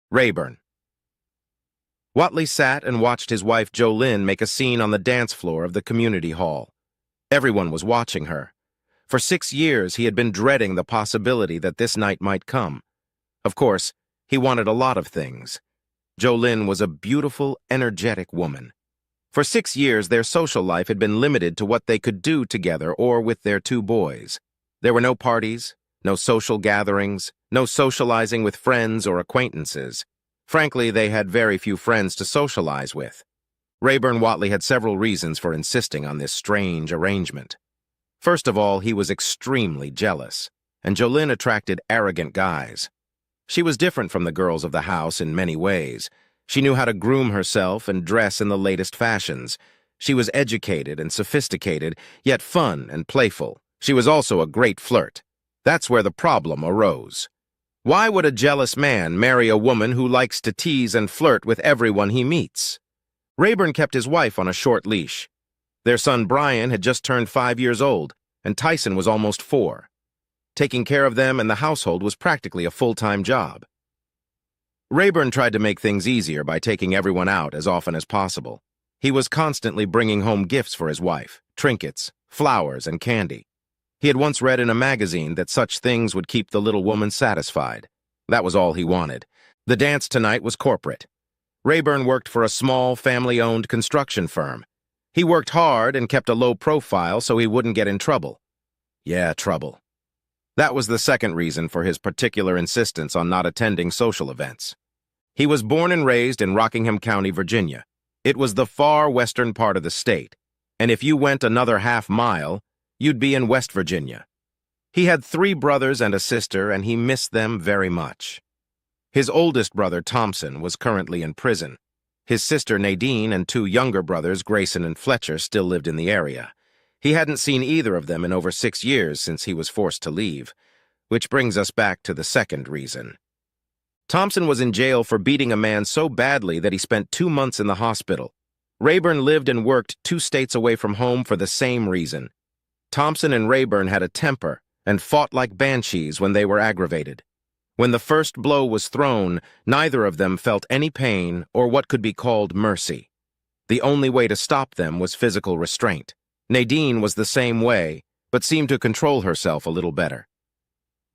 Rayburn. Watley sat and watched his wife Jolynn make a scene on the dance floor of the community hall. Everyone was watching her. For 6 years he had been dreading the possibility that this night might come. Of course, he wanted a lot of things. Jolynn was a beautiful, energetic woman. For 6 years their social life had been limited to what they could do together or with their 2 boys. There were no parties, no social gatherings, no socializing with friends or acquaintances. Frankly, they had very few friends to socialize with. Rayburn Watley had several reasons for insisting on this strange arrangement. First of all, he was extremely jealous, and Jolynn attracted arrogant guys. She was different from the girls of the house in many ways. She knew how to groom herself and dress in the latest fashions. She was educated and sophisticated, yet fun and playful. She was also a great flirt. That's where the problem arose. Why would a jealous man marry a woman who likes to tease and flirt with everyone he meets? Rayburn kept his wife on a short leash. Their son Brian had just turned 5 years old, and Tyson was almost 4. Taking care of them and the household was practically a full-time job. Rayburn tried to make things easier by taking everyone out as often as possible. He was constantly bringing home gifts for his wife, trinkets, flowers, and candy. He had once read in a magazine that such things would keep the little woman satisfied. That was all he wanted. The dance tonight was corporate. Rayburn worked for a small, family-owned construction firm. He worked hard and kept a low profile so he wouldn't get in trouble. Yeah, trouble. That was the second reason for his particular insistence on not attending social events. He was born and raised in Rockingham County, Virginia. It was the far western part of the state, and if you went another half-mile, you'd be in West Virginia. He had 3 brothers and a sister, and he missed them very much. His oldest brother, Thompson, was currently in prison. His sister, Nadine, and 2 younger brothers, Grayson and Fletcher, still lived in the area. He hadn't seen either of them in over 6 years since he was forced to leave, which brings us back to the second reason. Thompson was in jail for beating a man so badly that he spent 2 months in the hospital. Rayburn lived and worked 2 states away from home for the same reason. Thompson and Rayburn had a temper and fought like banshees when they were aggravated. When the first blow was thrown, neither of them felt any pain or what could be called mercy. The only way to stop them was physical restraint. Nadine was the same way, but seemed to control herself a little better.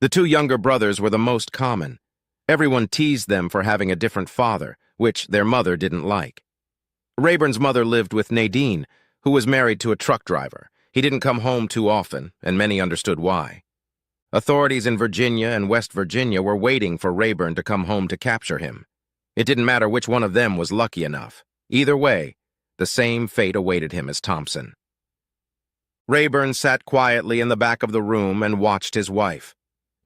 The 2 younger brothers were the most common. Everyone teased them for having a different father, which their mother didn't like. Rayburn's mother lived with Nadine, who was married to a truck driver. He didn't come home too often, and many understood why. Authorities in Virginia and West Virginia were waiting for Rayburn to come home to capture him. It didn't matter which one of them was lucky enough. Either way, the same fate awaited him as Thompson. Rayburn sat quietly in the back of the room and watched his wife.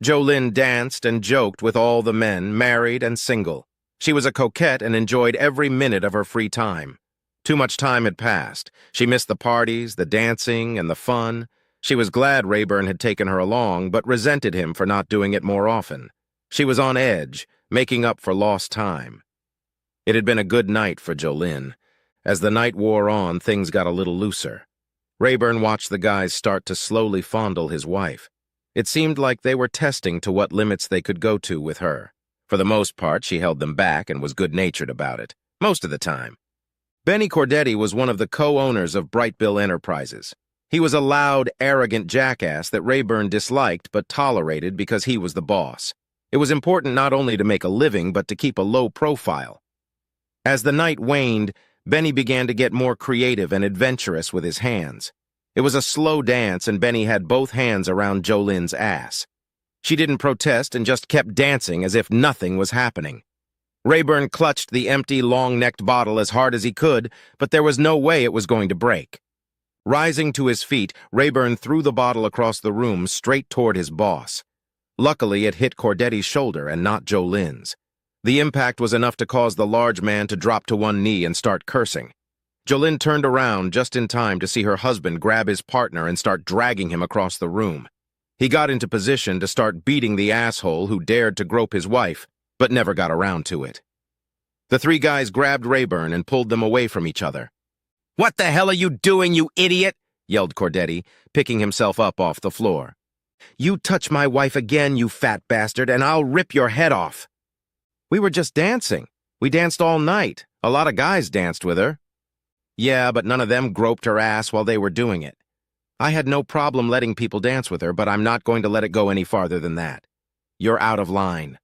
Jolynn danced and joked with all the men, married and single. She was a coquette and enjoyed every minute of her free time. Too much time had passed. She missed the parties, the dancing, and the fun. She was glad Rayburn had taken her along, but resented him for not doing it more often. She was on edge, making up for lost time. It had been a good night for Jolynn. As the night wore on, things got a little looser. Rayburn watched the guys start to slowly fondle his wife. It seemed like they were testing to what limits they could go to with her. For the most part, she held them back and was good-natured about it. Most of the time. Benny Cordetti was one of the co-owners of Bright Bill Enterprises. He was a loud, arrogant jackass that Rayburn disliked but tolerated because he was the boss. It was important not only to make a living but to keep a low profile. As the night waned, Benny began to get more creative and adventurous with his hands. It was a slow dance, and Benny had both hands around Jolynn's ass. She didn't protest and just kept dancing as if nothing was happening. Rayburn clutched the empty, long-necked bottle as hard as he could, but there was no way it was going to break. Rising to his feet, Rayburn threw the bottle across the room straight toward his boss. Luckily, it hit Cordetti's shoulder and not Jolynn's. The impact was enough to cause the large man to drop to one knee and start cursing. Jolynn turned around just in time to see her husband grab his partner and start dragging him across the room. He got into position to start beating the asshole who dared to grope his wife, but never got around to it. The 3 guys grabbed Rayburn and pulled them away from each other. "What the hell are you doing, you idiot?" yelled Cordetti, picking himself up off the floor. "You touch my wife again, you fat bastard, and I'll rip your head off." We were just dancing. We danced all night. A lot of guys danced with her. Yeah, but none of them groped her ass while they were doing it. I had no problem letting people dance with her, but I'm not going to let it go any farther than that. You're out of line.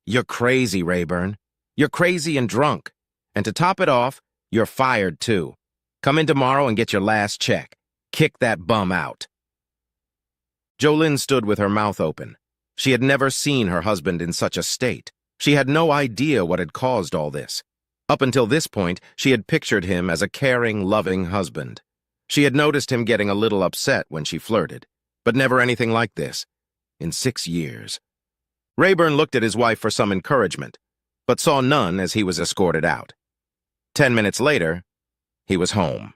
You're crazy, Rayburn. You're crazy and drunk. And to top it off, you're fired too. Come in tomorrow and get your last check. Kick that bum out. Jolynn stood with her mouth open. She had never seen her husband in such a state. She had no idea what had caused all this. Up until this point, she had pictured him as a caring, loving husband. She had noticed him getting a little upset when she flirted, but never anything like this. In 6 years. Rayburn looked at his wife for some encouragement, but saw none as he was escorted out. 10 minutes later, he was home.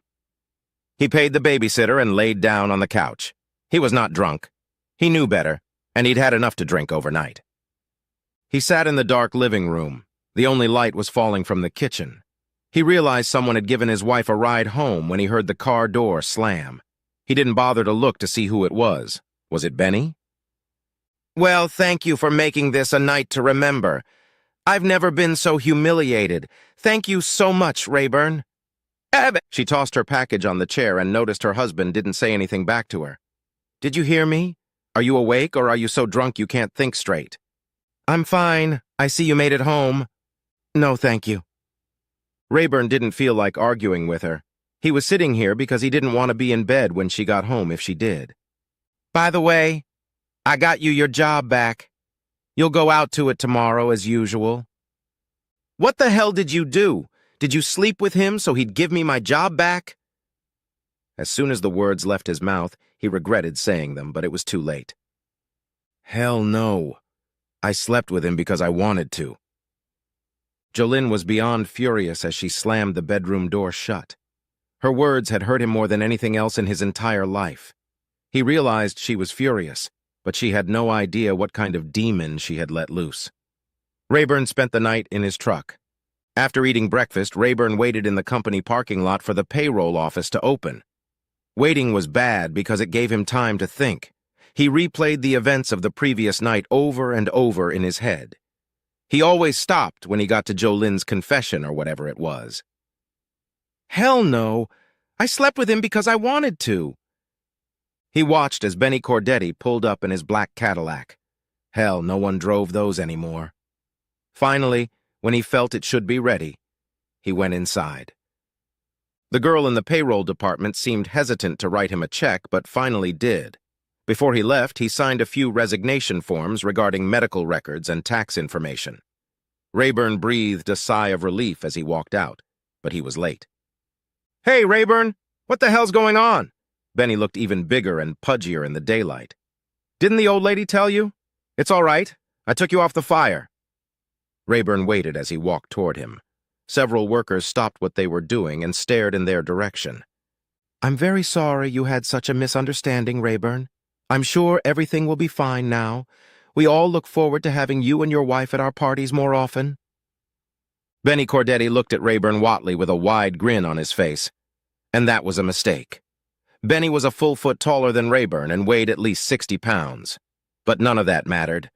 He paid the babysitter and laid down on the couch. He was not drunk. He knew better, and he'd had enough to drink overnight. He sat in the dark living room. The only light was falling from the kitchen. He realized someone had given his wife a ride home when he heard the car door slam. He didn't bother to look to see who it was. Was it Benny? Well, thank you for making this a night to remember. I've never been so humiliated. Thank you so much, Rayburn. She tossed her package on the chair and noticed her husband didn't say anything back to her. Did you hear me? Are you awake or are you so drunk you can't think straight? I'm fine. I see you made it home. No, thank you. Rayburn didn't feel like arguing with her. He was sitting here because he didn't want to be in bed when she got home if she did. By the way, I got you your job back. You'll go out to it tomorrow as usual. What the hell did you do? Did you sleep with him so he'd give me my job back? As soon as the words left his mouth, he regretted saying them, but it was too late. Hell no. I slept with him because I wanted to. Jolynn was beyond furious as she slammed the bedroom door shut. Her words had hurt him more than anything else in his entire life. He realized she was furious, but she had no idea what kind of demon she had let loose. Rayburn spent the night in his truck. After eating breakfast, Rayburn waited in the company parking lot for the payroll office to open. Waiting was bad because it gave him time to think. He replayed the events of the previous night over and over in his head. He always stopped when he got to Jolynn's confession or whatever it was. Hell no! I slept with him because I wanted to. He watched as Benny Cordetti pulled up in his black Cadillac. Hell, no one drove those anymore. Finally, when he felt it should be ready, he went inside. The girl in the payroll department seemed hesitant to write him a check, but finally did. Before he left, he signed a few resignation forms regarding medical records and tax information. Rayburn breathed a sigh of relief as he walked out, but he was late. Hey, Rayburn, what the hell's going on? Benny looked even bigger and pudgier in the daylight. Didn't the old lady tell you? It's all right. I took you off the fire. Rayburn waited as he walked toward him. Several workers stopped what they were doing and stared in their direction. I'm very sorry you had such a misunderstanding, Rayburn. I'm sure everything will be fine now. We all look forward to having you and your wife at our parties more often. Benny Cordetti looked at Rayburn Watley with a wide grin on his face. And that was a mistake. Benny was a full foot taller than Rayburn and weighed at least 60 pounds. But none of that mattered.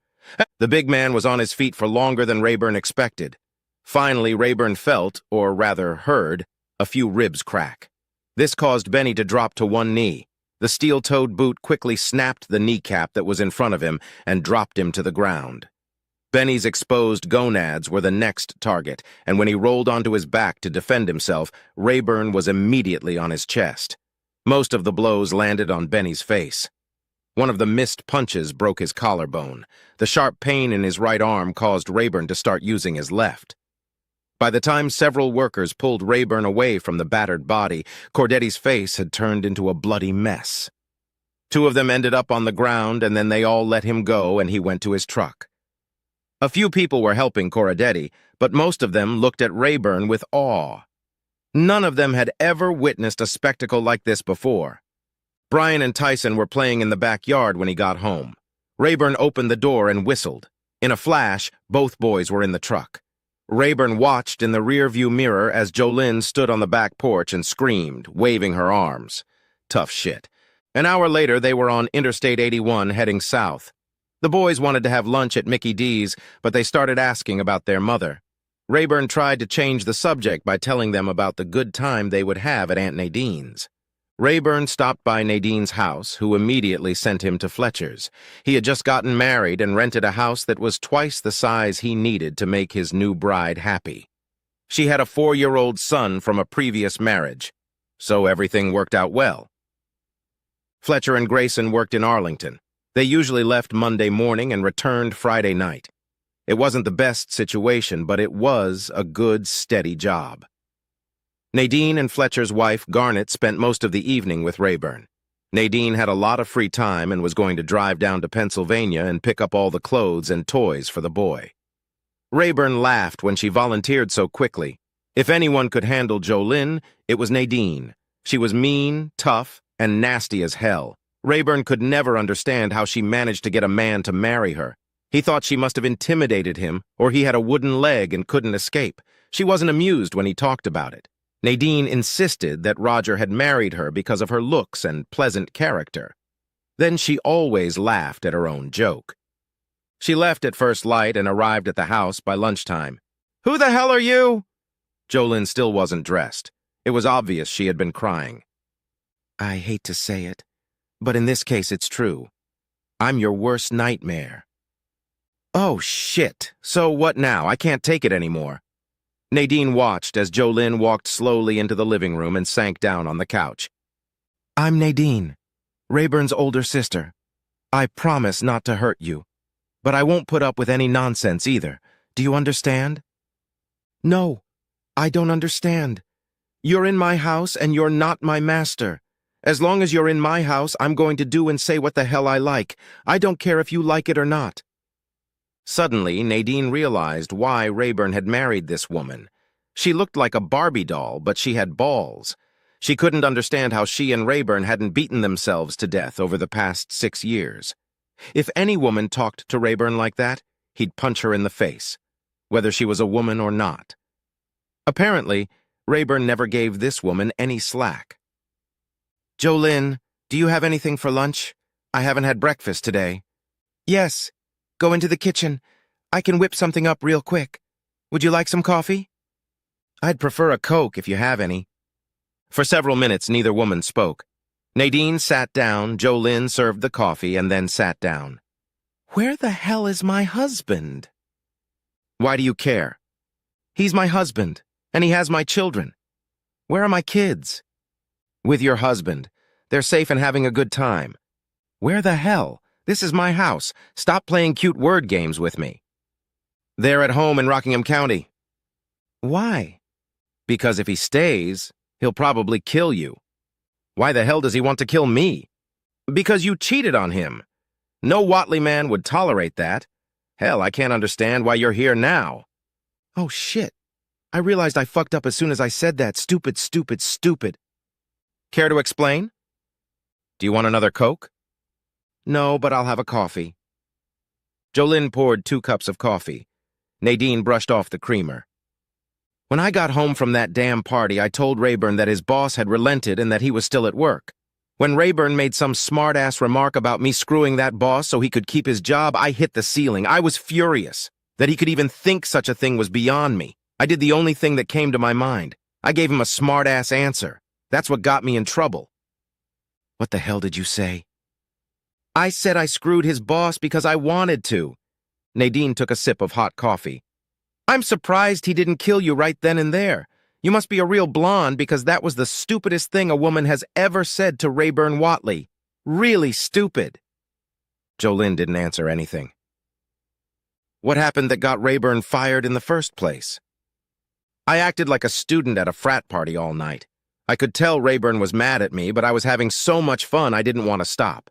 The big man was on his feet for longer than Rayburn expected. Finally, Rayburn felt, or rather heard, a few ribs crack. This caused Benny to drop to one knee. The steel-toed boot quickly snapped the kneecap that was in front of him and dropped him to the ground. Benny's exposed gonads were the next target, and when he rolled onto his back to defend himself, Rayburn was immediately on his chest. Most of the blows landed on Benny's face. One of the missed punches broke his collarbone. The sharp pain in his right arm caused Rayburn to start using his left. By the time several workers pulled Rayburn away from the battered body, Cordetti's face had turned into a bloody mess. Two of them ended up on the ground, and then they all let him go, and he went to his truck. A few people were helping Cordetti, but most of them looked at Rayburn with awe. None of them had ever witnessed a spectacle like this before. Brian and Tyson were playing in the backyard when he got home. Rayburn opened the door and whistled. In a flash, both boys were in the truck. Rayburn watched in the rearview mirror as Jolynn stood on the back porch and screamed, waving her arms. Tough shit. An hour later, they were on Interstate 81 heading south. The boys wanted to have lunch at Mickey D's, but they started asking about their mother. Rayburn tried to change the subject by telling them about the good time they would have at Aunt Nadine's. Rayburn stopped by Nadine's house, who immediately sent him to Fletcher's. He had just gotten married and rented a house that was twice the size he needed to make his new bride happy. She had a 4-year-old son from a previous marriage, so everything worked out well. Fletcher and Grayson worked in Arlington. They usually left Monday morning and returned Friday night. It wasn't the best situation, but it was a good, steady job. Nadine and Fletcher's wife, Garnet, spent most of the evening with Rayburn. Nadine had a lot of free time and was going to drive down to Pennsylvania and pick up all the clothes and toys for the boy. Rayburn laughed when she volunteered so quickly. If anyone could handle Jolynn, it was Nadine. She was mean, tough, and nasty as hell. Rayburn could never understand how she managed to get a man to marry her. He thought she must have intimidated him, or he had a wooden leg and couldn't escape. She wasn't amused when he talked about it. Nadine insisted that Roger had married her because of her looks and pleasant character. Then she always laughed at her own joke. She left at first light and arrived at the house by lunchtime. "Who the hell are you?" Jolynn still wasn't dressed. It was obvious she had been crying. "I hate to say it, but in this case it's true. I'm your worst nightmare." "Oh, shit. So what now? I can't take it anymore." Nadine watched as Jolynn walked slowly into the living room and sank down on the couch. "I'm Nadine, Rayburn's older sister. I promise not to hurt you, but I won't put up with any nonsense either. Do you understand?" "No, I don't understand. You're in my house and you're not my master. As long as you're in my house, I'm going to do and say what the hell I like. I don't care if you like it or not." Suddenly, Nadine realized why Rayburn had married this woman. She looked like a Barbie doll, but she had balls. She couldn't understand how she and Rayburn hadn't beaten themselves to death over the past 6 years. If any woman talked to Rayburn like that, he'd punch her in the face, whether she was a woman or not. Apparently, Rayburn never gave this woman any slack. "Jolynn, do you have anything for lunch? I haven't had breakfast today." "Yes. Go into the kitchen. I can whip something up real quick. Would you like some coffee?" "I'd prefer a Coke if you have any." For several minutes, neither woman spoke. Nadine sat down, Jolynn served the coffee, and then sat down. "Where the hell is my husband?" "Why do you care?" "He's my husband, and he has my children. Where are my kids?" "With your husband. They're safe and having a good time." "Where the hell? This is my house. Stop playing cute word games with me." "They're at home in Rockingham County." "Why?" "Because if he stays, he'll probably kill you." "Why the hell does he want to kill me?" "Because you cheated on him. No Whatley man would tolerate that. Hell, I can't understand why you're here now." "Oh, shit. I realized I fucked up as soon as I said that. Stupid, stupid, stupid." "Care to explain?" "Do you want another Coke?" "No, but I'll have a coffee." Jolynn poured 2 cups of coffee. Nadine brushed off the creamer. "When I got home from that damn party, I told Rayburn that his boss had relented and that he was still at work. When Rayburn made some smart-ass remark about me screwing that boss so he could keep his job, I hit the ceiling. I was furious. That he could even think such a thing was beyond me. I did the only thing that came to my mind. I gave him a smart-ass answer. That's what got me in trouble." "What the hell did you say?" "I said I screwed his boss because I wanted to." Nadine took a sip of hot coffee. "I'm surprised he didn't kill you right then and there. You must be a real blonde because that was the stupidest thing a woman has ever said to Rayburn Whatley. Really stupid." Jolynn didn't answer anything. "What happened that got Rayburn fired in the first place?" "I acted like a student at a frat party all night. I could tell Rayburn was mad at me, but I was having so much fun I didn't want to stop.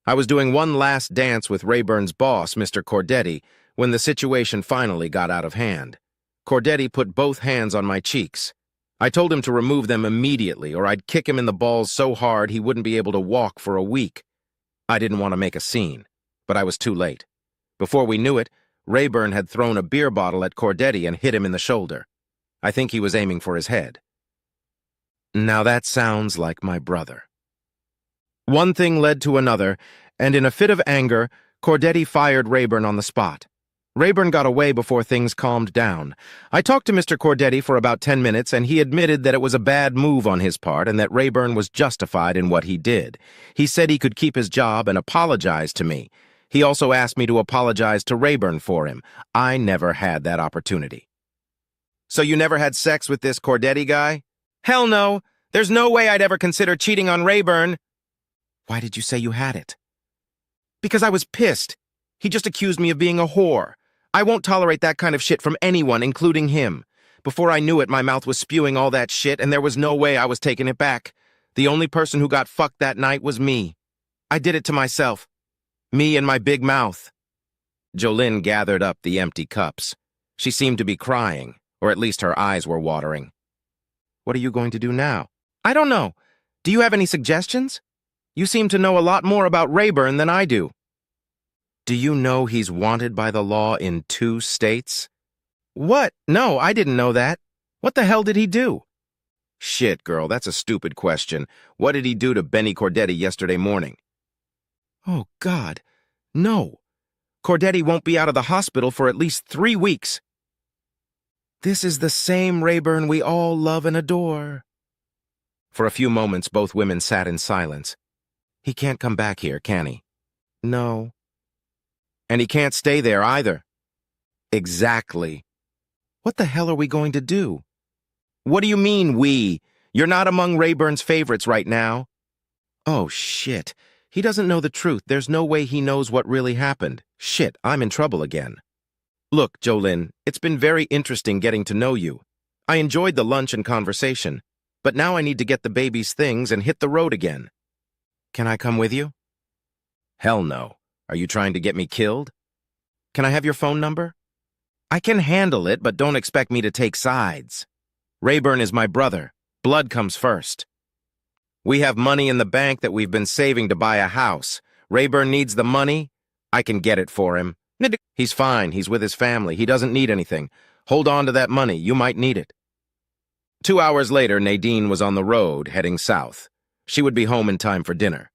I was doing one last dance with Rayburn's boss, Mr. Cordetti, when the situation finally got out of hand. Cordetti put both hands on my cheeks. I told him to remove them immediately, or I'd kick him in the balls so hard he wouldn't be able to walk for a week. I didn't want to make a scene, but I was too late. Before we knew it, Rayburn had thrown a beer bottle at Cordetti and hit him in the shoulder. I think he was aiming for his head. Now that sounds like my brother. One thing led to another, and in a fit of anger, Cordetti fired Rayburn on the spot. Rayburn got away before things calmed down. I talked to Mr. Cordetti for about 10 minutes, and he admitted that it was a bad move on his part and that Rayburn was justified in what he did. He said he could keep his job and apologized to me. He also asked me to apologize to Rayburn for him. I never had that opportunity. So you never had sex with this Cordetti guy? Hell no. There's no way I'd ever consider cheating on Rayburn. Why did you say you had it? Because I was pissed. He just accused me of being a whore. I won't tolerate that kind of shit from anyone, including him. Before I knew it, my mouth was spewing all that shit, and there was no way I was taking it back. The only person who got fucked that night was me. I did it to myself. Me and my big mouth. Jolene gathered up the empty cups. She seemed to be crying, or at least her eyes were watering. What are you going to do now? I don't know. Do you have any suggestions? You seem to know a lot more about Rayburn than I do. Do you know he's wanted by the law in 2 states? What? No, I didn't know that. What the hell did he do? Shit, girl, that's a stupid question. What did he do to Benny Cordetti yesterday morning? Oh, God. No. Cordetti won't be out of the hospital for at least 3 weeks. This is the same Rayburn we all love and adore. For a few moments, both women sat in silence. He can't come back here, can he? No. And he can't stay there either. Exactly. What the hell are we going to do? What do you mean, we? You're not among Rayburn's favorites right now. Oh, shit. He doesn't know the truth. There's no way he knows what really happened. Shit, I'm in trouble again. Look, Jolene, it's been very interesting getting to know you. I enjoyed the lunch and conversation, but now I need to get the baby's things and hit the road again. Can I come with you? Hell no. Are you trying to get me killed? Can I have your phone number? I can handle it, but don't expect me to take sides. Rayburn is my brother. Blood comes first. We have money in the bank that we've been saving to buy a house. Rayburn needs the money. I can get it for him. He's fine. He's with his family. He doesn't need anything. Hold on to that money. You might need it. 2 hours later, Nadine was on the road, heading south. She would be home in time for dinner.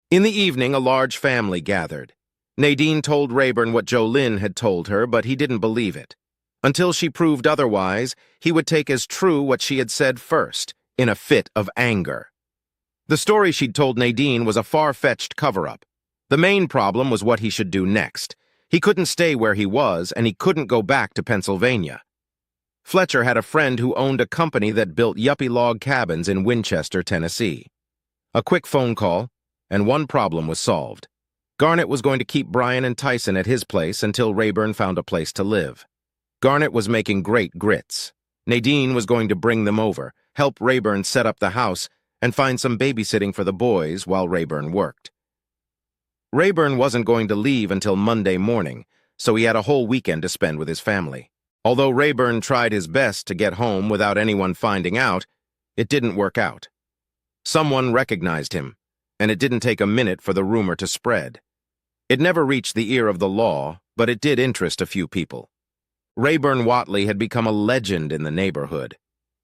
In the evening, a large family gathered. Nadine told Rayburn what Jolene had told her, but he didn't believe it. Until she proved otherwise, he would take as true what she had said first, in a fit of anger. The story she'd told Nadine was a far-fetched cover-up. The main problem was what he should do next. He couldn't stay where he was, and he couldn't go back to Pennsylvania. Fletcher had a friend who owned a company that built yuppie log cabins in Winchester, Tennessee. A quick phone call, and one problem was solved. Garnett was going to keep Brian and Tyson at his place until Rayburn found a place to live. Garnett was making great grits. Nadine was going to bring them over, help Rayburn set up the house, and find some babysitting for the boys while Rayburn worked. Rayburn wasn't going to leave until Monday morning, so he had a whole weekend to spend with his family. Although Rayburn tried his best to get home without anyone finding out, it didn't work out. Someone recognized him, and it didn't take a minute for the rumor to spread. It never reached the ear of the law, but it did interest a few people. Rayburn Whatley had become a legend in the neighborhood.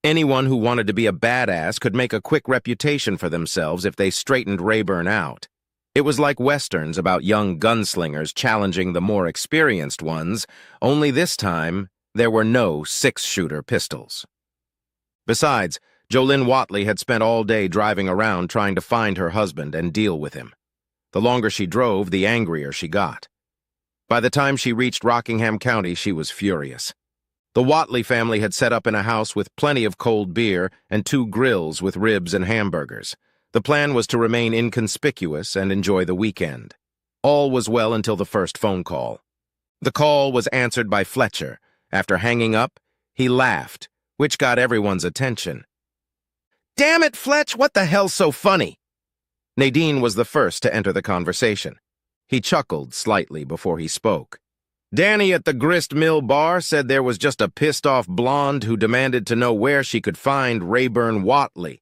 Anyone who wanted to be a badass could make a quick reputation for themselves if they straightened Rayburn out. It was like westerns about young gunslingers challenging the more experienced ones, only this time there were no 6-shooter pistols. Besides, Jolene Whatley had spent all day driving around trying to find her husband and deal with him. The longer she drove, the angrier she got. By the time she reached Rockingham County, she was furious. The Whatley family had set up in a house with plenty of cold beer and 2 grills with ribs and hamburgers. The plan was to remain inconspicuous and enjoy the weekend. All was well until the first phone call. The call was answered by Fletcher. After hanging up, he laughed, which got everyone's attention. Damn it, Fletch, what the hell's so funny? Nadine was the first to enter the conversation. He chuckled slightly before he spoke. Danny at the grist mill bar said there was just a pissed-off blonde who demanded to know where she could find Rayburn Whatley.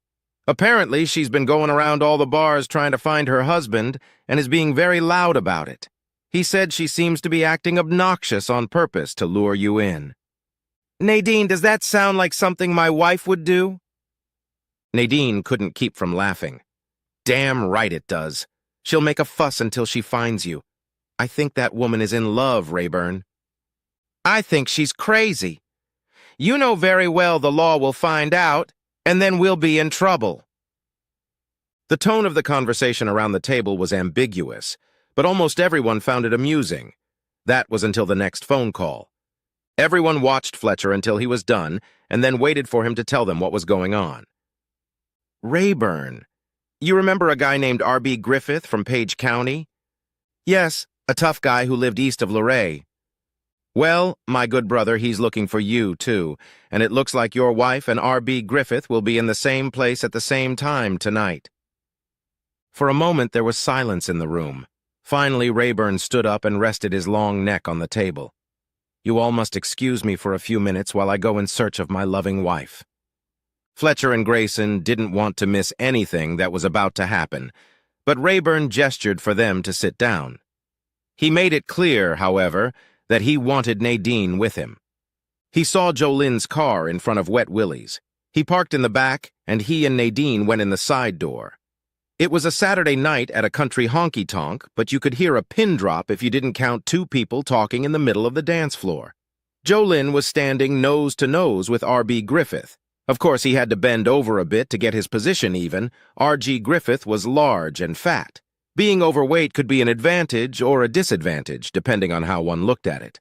Apparently, she's been going around all the bars trying to find her husband and is being very loud about it. He said she seems to be acting obnoxious on purpose to lure you in. Nadine, does that sound like something my wife would do? Nadine couldn't keep from laughing. Damn right it does. She'll make a fuss until she finds you. I think that woman is in love, Rayburn. I think she's crazy. You know very well the law will find out, and then we'll be in trouble. The tone of the conversation around the table was ambiguous, but almost everyone found it amusing. That was until the next phone call. Everyone watched Fletcher until he was done, and then waited for him to tell them what was going on. Rayburn, you remember a guy named R.B. Griffith from Page County? Yes, a tough guy who lived east of Luray. Well, my good brother, he's looking for you, too, and it looks like your wife and R.B. Griffith will be in the same place at the same time tonight. For a moment there was silence in the room. Finally, Rayburn stood up and rested his long neck on the table. You all must excuse me for a few minutes while I go in search of my loving wife. Fletcher and Grayson didn't want to miss anything that was about to happen, but Rayburn gestured for them to sit down. He made it clear, however, that he wanted Nadine with him. He saw Jolene's car in front of Wet Willie's. He parked in the back, and he and Nadine went in the side door. It was a Saturday night at a country honky-tonk, but you could hear a pin drop if you didn't count two people talking in the middle of the dance floor. Jolene was standing nose to nose with R.B. Griffith. Of course, he had to bend over a bit to get his position even. R.G. Griffith was large and fat. Being overweight could be an advantage or a disadvantage, depending on how one looked at it.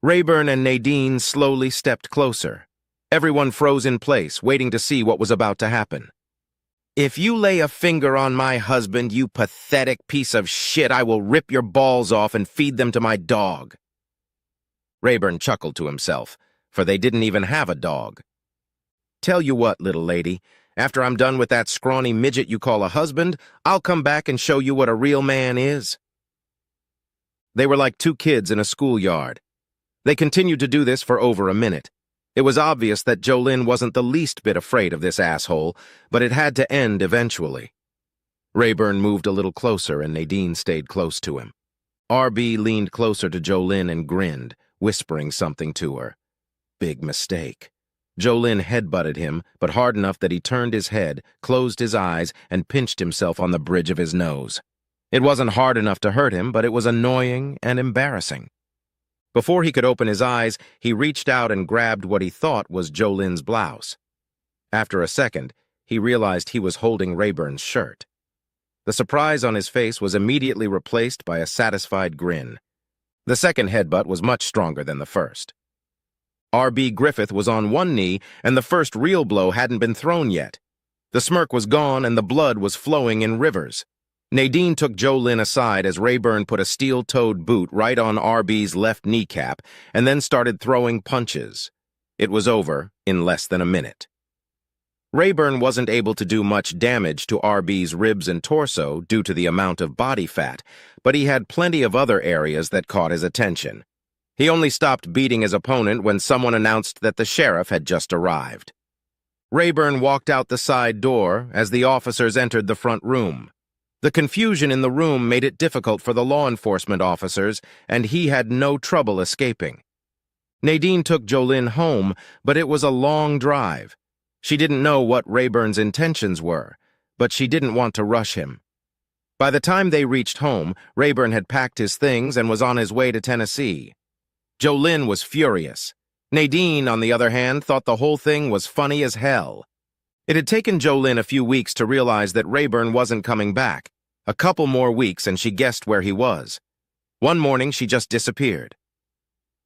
Rayburn and Nadine slowly stepped closer. Everyone froze in place, waiting to see what was about to happen. If you lay a finger on my husband, you pathetic piece of shit, I will rip your balls off and feed them to my dog. Rayburn chuckled to himself, for they didn't even have a dog. Tell you what, little lady, after I'm done with that scrawny midget you call a husband, I'll come back and show you what a real man is. They were like two kids in a schoolyard. They continued to do this for over a minute. It was obvious that Jolene wasn't the least bit afraid of this asshole, but it had to end eventually. Rayburn moved a little closer and Nadine stayed close to him. R.B. leaned closer to Jolene and grinned, whispering something to her. Big mistake. Jolene headbutted him, but hard enough that he turned his head, closed his eyes, and pinched himself on the bridge of his nose. It wasn't hard enough to hurt him, but it was annoying and embarrassing. Before he could open his eyes, he reached out and grabbed what he thought was Jolene's blouse. After a second, he realized he was holding Rayburn's shirt. The surprise on his face was immediately replaced by a satisfied grin. The second headbutt was much stronger than the first. R.B. Griffith was on one knee, and the first real blow hadn't been thrown yet. The smirk was gone, and the blood was flowing in rivers. Nadine took Jolene aside as Rayburn put a steel-toed boot right on R.B.'s left kneecap and then started throwing punches. It was over in less than a minute. Rayburn wasn't able to do much damage to R.B.'s ribs and torso due to the amount of body fat, but he had plenty of other areas that caught his attention. He only stopped beating his opponent when someone announced that the sheriff had just arrived. Rayburn walked out the side door as the officers entered the front room. The confusion in the room made it difficult for the law enforcement officers, and he had no trouble escaping. Nadine took Jolene home, but it was a long drive. She didn't know what Rayburn's intentions were, but she didn't want to rush him. By the time they reached home, Rayburn had packed his things and was on his way to Tennessee. Jolene was furious. Nadine, on the other hand, thought the whole thing was funny as hell. It had taken Jolene a few weeks to realize that Rayburn wasn't coming back. A couple more weeks and she guessed where he was. One morning she just disappeared.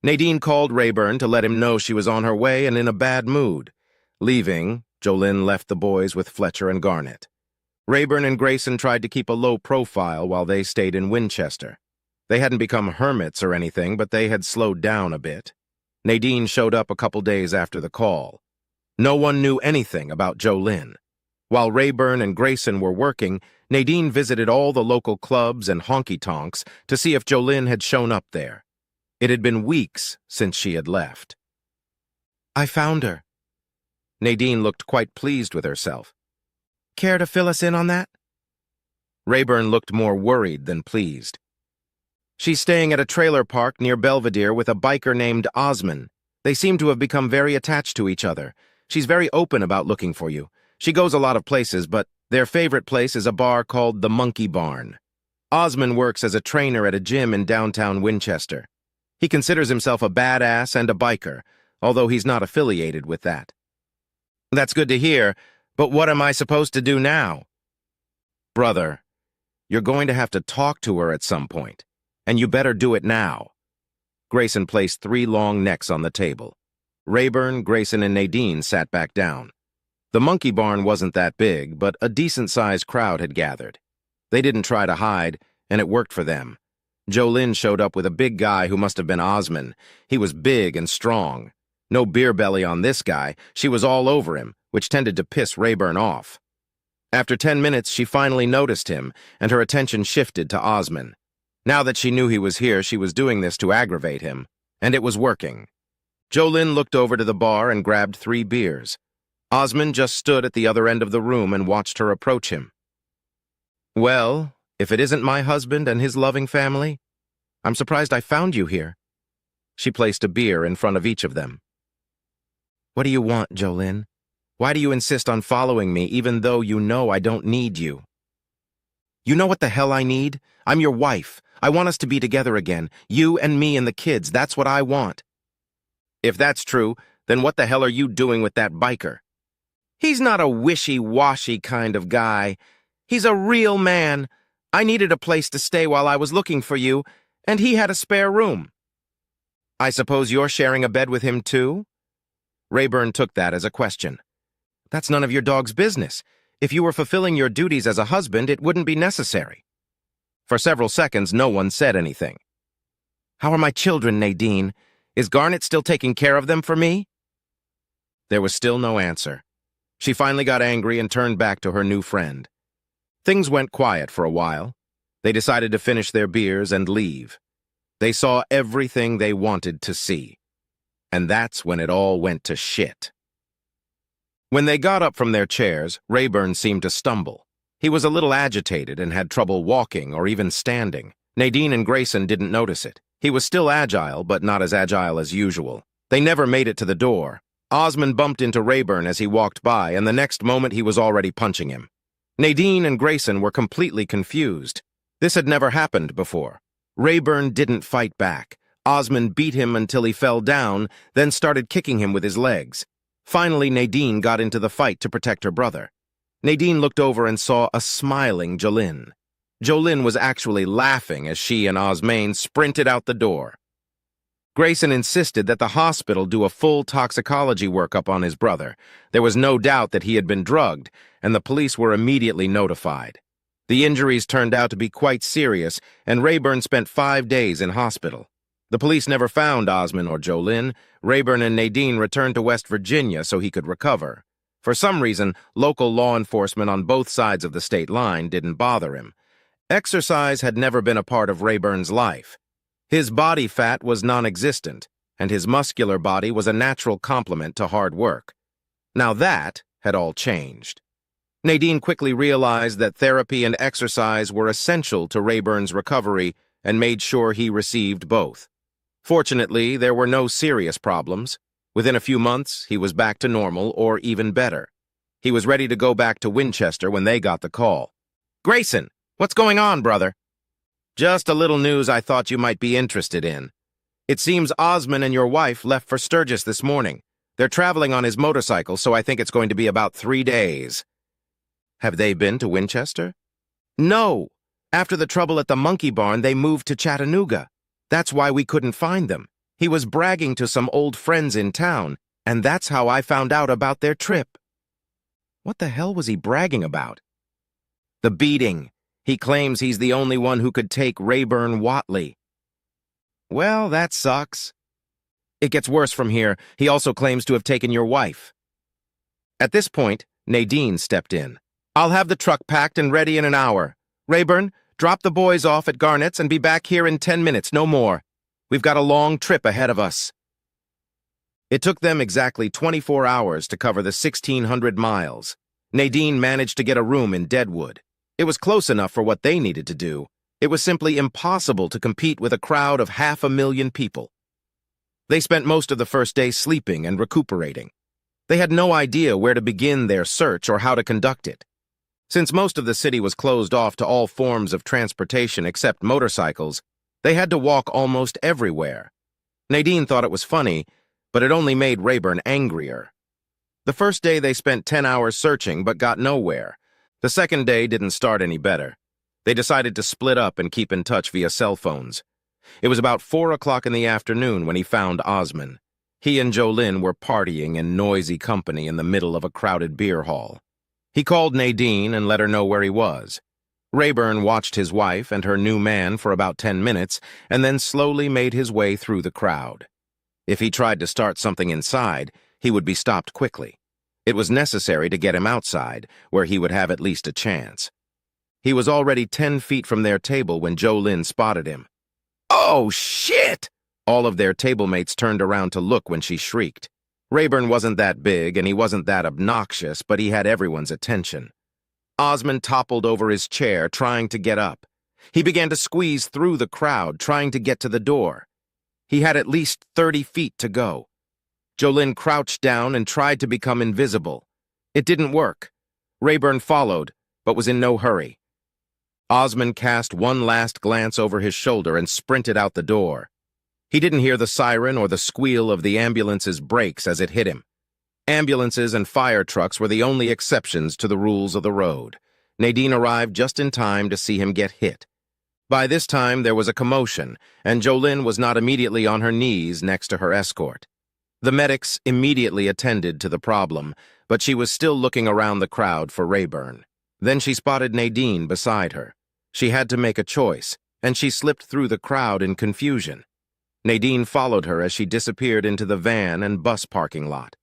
Nadine called Rayburn to let him know she was on her way and in a bad mood. Leaving, Jolene left the boys with Fletcher and Garnett. Rayburn and Grayson tried to keep a low profile while they stayed in Winchester. They hadn't become hermits or anything, but they had slowed down a bit. Nadine showed up a couple days after the call. No one knew anything about Jolene. While Rayburn and Grayson were working, Nadine visited all the local clubs and honky-tonks to see if Jolene had shown up there. It had been weeks since she had left. I found her. Nadine looked quite pleased with herself. Care to fill us in on that? Rayburn looked more worried than pleased. She's staying at a trailer park near Belvedere with a biker named Osman. They seem to have become very attached to each other. She's very open about looking for you. She goes a lot of places, but their favorite place is a bar called the Monkey Barn. Osman works as a trainer at a gym in downtown Winchester. He considers himself a badass and a biker, although he's not affiliated with that. That's good to hear, but what am I supposed to do now? Brother, you're going to have to talk to her at some point, and you better do it now. Grayson placed 3 long necks on the table. Rayburn, Grayson, and Nadine sat back down. The monkey barn wasn't that big, but a decent-sized crowd had gathered. They didn't try to hide, and it worked for them. Jolynn showed up with a big guy who must have been Osman. He was big and strong. No beer belly on this guy. She was all over him, which tended to piss Rayburn off. After 10 minutes, she finally noticed him, and her attention shifted to Osman. Now that she knew he was here, she was doing this to aggravate him, and it was working. Jolynn looked over to the bar and grabbed 3 beers. Osman just stood at the other end of the room and watched her approach him. Well, if it isn't my husband and his loving family, I'm surprised I found you here. She placed a beer in front of each of them. What do you want, Jolynn? Why do you insist on following me even though you know I don't need you? You know what the hell I need? I'm your wife. I want us to be together again. You and me and the kids, that's what I want. If that's true, then what the hell are you doing with that biker? He's not a wishy-washy kind of guy. He's a real man. I needed a place to stay while I was looking for you, and he had a spare room. I suppose you're sharing a bed with him too? Rayburn took that as a question. That's none of your dog's business. If you were fulfilling your duties as a husband, it wouldn't be necessary. For several seconds, no one said anything. How are my children, Nadine? Is Garnet still taking care of them for me? There was still no answer. She finally got angry and turned back to her new friend. Things went quiet for a while. They decided to finish their beers and leave. They saw everything they wanted to see. And that's when it all went to shit. When they got up from their chairs, Rayburn seemed to stumble. He was a little agitated and had trouble walking or even standing. Nadine and Grayson didn't notice it. He was still agile, but not as agile as usual. They never made it to the door. Osman bumped into Rayburn as he walked by, and the next moment he was already punching him. Nadine and Grayson were completely confused. This had never happened before. Rayburn didn't fight back. Osman beat him until he fell down, then started kicking him with his legs. Finally, Nadine got into the fight to protect her brother. Nadine looked over and saw a smiling Jolynn. Jolynn was actually laughing as she and Osman sprinted out the door. Grayson insisted that the hospital do a full toxicology workup on his brother. There was no doubt that he had been drugged, and the police were immediately notified. The injuries turned out to be quite serious, and Rayburn spent 5 days in hospital. The police never found Osman or Jolynn. Rayburn and Nadine returned to West Virginia so he could recover. For some reason, local law enforcement on both sides of the state line didn't bother him. Exercise had never been a part of Rayburn's life. His body fat was non-existent, and his muscular body was a natural complement to hard work. Now that had all changed. Nadine quickly realized that therapy and exercise were essential to Rayburn's recovery and made sure he received both. Fortunately, there were no serious problems. Within a few months, he was back to normal, or even better. He was ready to go back to Winchester when they got the call. Grayson, what's going on, brother? Just a little news I thought you might be interested in. It seems Osman and your wife left for Sturgis this morning. They're traveling on his motorcycle, so I think it's going to be about 3 days. Have they been to Winchester? No. After the trouble at the monkey barn, they moved to Chattanooga. That's why we couldn't find them. He was bragging to some old friends in town, and that's how I found out about their trip. What the hell was he bragging about? The beating. He claims he's the only one who could take Rayburn Watley. Well, that sucks. It gets worse from here. He also claims to have taken your wife. At this point, Nadine stepped in. I'll have the truck packed and ready in an hour. Rayburn, drop the boys off at Garnet's and be back here in 10 minutes, no more. We've got a long trip ahead of us. It took them exactly 24 hours to cover the 1,600 miles. Nadine managed to get a room in Deadwood. It was close enough for what they needed to do. It was simply impossible to compete with a crowd of 500,000 people. They spent most of the first day sleeping and recuperating. They had no idea where to begin their search or how to conduct it. Since most of the city was closed off to all forms of transportation except motorcycles, they had to walk almost everywhere. Nadine thought it was funny, but it only made Rayburn angrier. The first day they spent 10 hours searching but got nowhere. The second day didn't start any better. They decided to split up and keep in touch via cell phones. It was about 4 o'clock in the afternoon when he found Osman. He and Jolynn were partying in noisy company in the middle of a crowded beer hall. He called Nadine and let her know where he was. Rayburn watched his wife and her new man for about 10 minutes and then slowly made his way through the crowd. If he tried to start something inside, he would be stopped quickly. It was necessary to get him outside, where he would have at least a chance. He was already 10 feet from their table when Jolynn spotted him. "Oh, shit!" All of their table mates turned around to look when she shrieked. Rayburn wasn't that big and he wasn't that obnoxious, but he had everyone's attention. Osman toppled over his chair, trying to get up. He began to squeeze through the crowd, trying to get to the door. He had at least 30 feet to go. Jolynn crouched down and tried to become invisible. It didn't work. Rayburn followed, but was in no hurry. Osman cast one last glance over his shoulder and sprinted out the door. He didn't hear the siren or the squeal of the ambulance's brakes as it hit him. Ambulances and fire trucks were the only exceptions to the rules of the road. Nadine arrived just in time to see him get hit. By this time, there was a commotion, and Jolynn was not immediately on her knees next to her escort. The medics immediately attended to the problem, but she was still looking around the crowd for Rayburn. Then she spotted Nadine beside her. She had to make a choice, and she slipped through the crowd in confusion. Nadine followed her as she disappeared into the van and bus parking lot.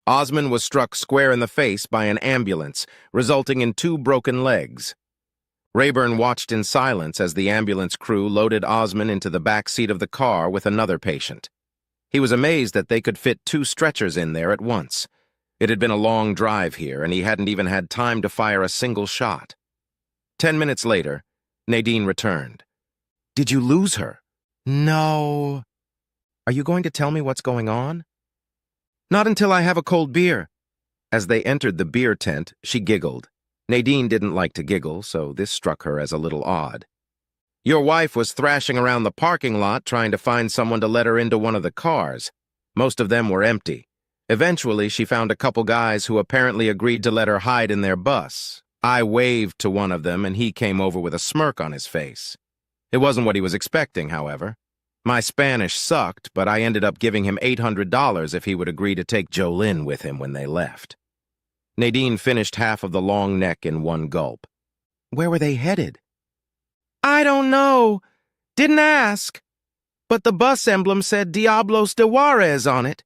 Osman was struck square in the face by an ambulance, resulting in 2 broken legs. Rayburn watched in silence as the ambulance crew loaded Osman into the back seat of the car with another patient. He was amazed that they could fit 2 stretchers in there at once. It had been a long drive here, and he hadn't even had time to fire a single shot. 10 minutes later, Nadine returned. "Did you lose her?" "No." "Are you going to tell me what's going on?" "Not until I have a cold beer." As they entered the beer tent, she giggled. Nadine didn't like to giggle, so this struck her as a little odd. "Your wife was thrashing around the parking lot trying to find someone to let her into one of the cars. Most of them were empty. Eventually, she found a couple guys who apparently agreed to let her hide in their bus. I waved to one of them, and he came over with a smirk on his face. It wasn't what he was expecting, however. My Spanish sucked, but I ended up giving him $800 if he would agree to take Jolynn with him when they left." Nadine finished half of the long neck in one gulp. "Where were they headed?" "I don't know. Didn't ask. But the bus emblem said Diablos de Juarez on it."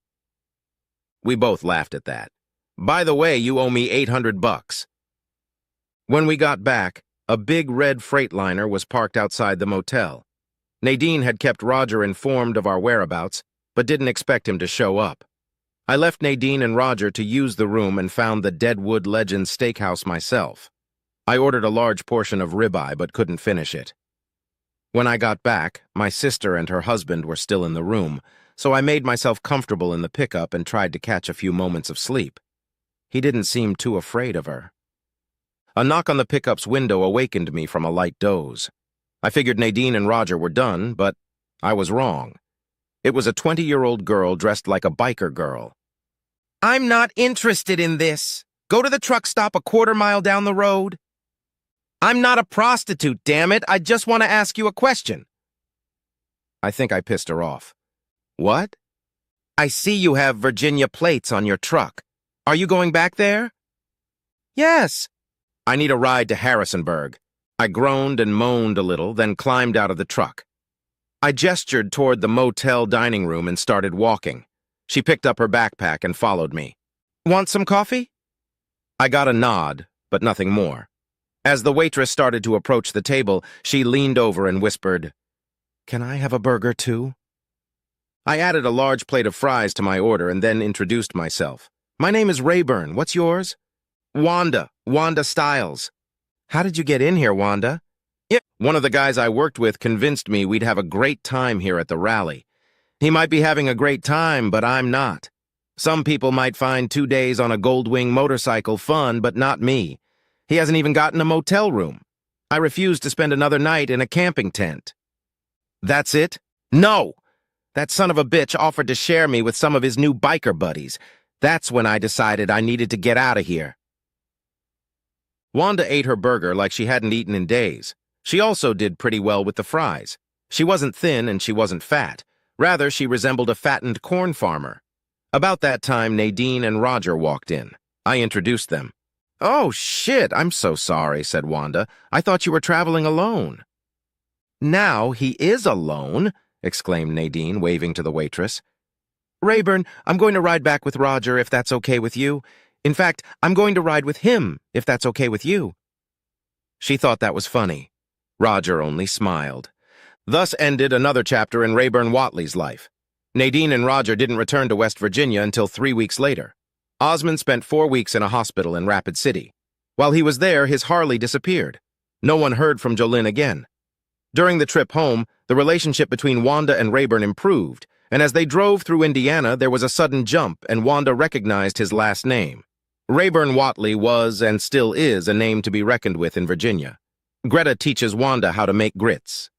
We both laughed at that. "By the way, you owe me $800. When we got back, a big red Freightliner was parked outside the motel. Nadine had kept Roger informed of our whereabouts, but didn't expect him to show up. I left Nadine and Roger to use the room and found the Deadwood Legends Steakhouse myself. I ordered a large portion of ribeye but couldn't finish it. When I got back, my sister and her husband were still in the room, so I made myself comfortable in the pickup and tried to catch a few moments of sleep. He didn't seem too afraid of her. A knock on the pickup's window awakened me from a light doze. I figured Nadine and Roger were done, but I was wrong. It was a 20-year-old girl dressed like a biker girl. "I'm not interested in this. Go to the truck stop a quarter mile down the road." "I'm not a prostitute, damn it. I just want to ask you a question." I think I pissed her off. "What?" "I see you have Virginia plates on your truck. Are you going back there?" "Yes." "I need a ride to Harrisonburg." I groaned and moaned a little, then climbed out of the truck. I gestured toward the motel dining room and started walking. She picked up her backpack and followed me. "Want some coffee?" I got a nod, but nothing more. As the waitress started to approach the table, she leaned over and whispered, "Can I have a burger too?" I added a large plate of fries to my order and then introduced myself. "My name is Rayburn. What's yours?" Wanda Stiles." "How did you get in here, Wanda?" "Yeah, one of the guys I worked with convinced me we'd have a great time here at the rally. He might be having a great time, but I'm not. Some people might find 2 days on a Goldwing motorcycle fun, but not me. He hasn't even gotten a motel room. I refuse to spend another night in a camping tent. That's it? No! That son of a bitch offered to share me with some of his new biker buddies. That's when I decided I needed to get out of here. Wanda ate her burger like she hadn't eaten in days. She also did pretty well with the fries. She wasn't thin and she wasn't fat. Rather, she resembled a fattened corn farmer. About that time, Nadine and Roger walked in. I introduced them. "Oh, shit, I'm so sorry," said Wanda. "I thought you were traveling alone." "Now he is alone," exclaimed Nadine, waving to the waitress. "Rayburn, I'm going to ride back with Roger if that's okay with you. In fact, I'm going to ride with him if that's okay with you." She thought that was funny. Roger only smiled. Thus ended another chapter in Rayburn Watley's life. Nadine and Roger didn't return to West Virginia until 3 weeks later. Osmond spent 4 weeks in a hospital in Rapid City. While he was there, his Harley disappeared. No one heard from Jolynn again. During the trip home, the relationship between Wanda and Rayburn improved, and as they drove through Indiana, there was a sudden jump, and Wanda recognized his last name. Rayburn Watley was, and still is, a name to be reckoned with in Virginia. Greta teaches Wanda how to make grits.